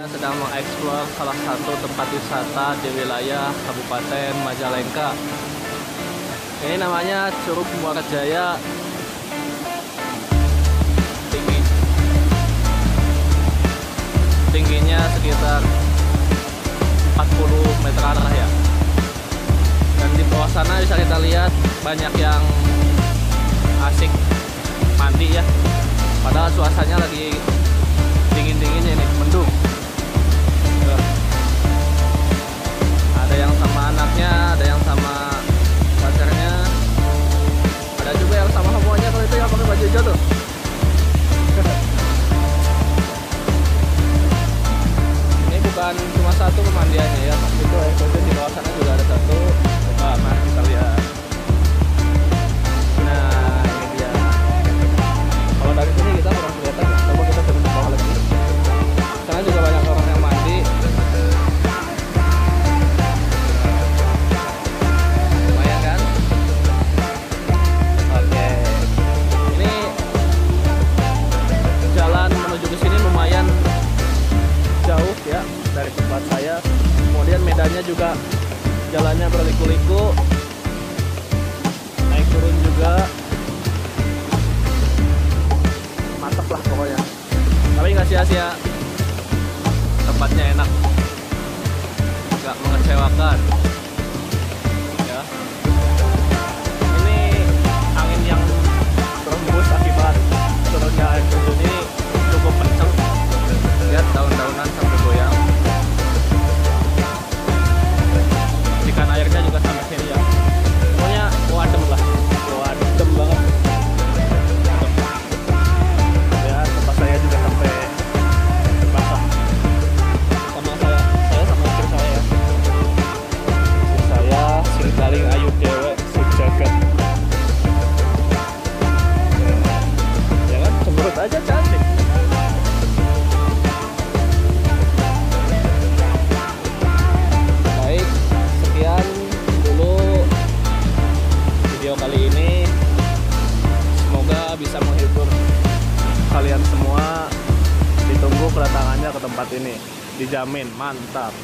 Sedang mengeksplor salah satu tempat wisata di wilayah Kabupaten Majalengka. Ini namanya Curug Muara Jaya. Tingginya sekitar 40 meter lah ya. Dan di bawah sana bisa kita lihat banyak yang asik mandi ya. Padahal suasananya lagi dingin-dinginnya nih, mendung. Ada yang sama anaknya, ada yang sama pacarnya, ada juga yang sama homonya. Kalau itu yang pakai baju hijau tuh. Ini bukan cuma satu pemandiannya ya, mas. Itu air terjun di bawah sana juga ada satu. Coba mari kita lihat. Nah, ini dia. Kalau dari sini kita kurang kelihatan. Coba kita turun ke bawah lagi. Sana juga banyak orang yang mandi. Lumayan kan? Oke. Ini jalan menuju ke sini lumayan jauh ya dari tempat saya. Kemudian medannya juga jalannya berliku-liku. Naik turun juga. Mantap lah pokoknya. Tapi nggak sia-sia. Tempatnya enak, nggak mengecewakan ya. Ini angin yang berembus akibat turunnya air terjun ini cukup kencang. Lihat daun-daunan sampai goyang. Ikan airnya juga sampai sini ya. Pokoknya wadem lah, wadem banget. Ya, tempat saya juga sampai basah. Paling ayu cewek jaket ya kan, cemberut aja cantik. Baik, sekian dulu video kali ini. Semoga bisa menghibur kalian semua. Ditunggu kedatangannya ke tempat ini, dijamin mantap.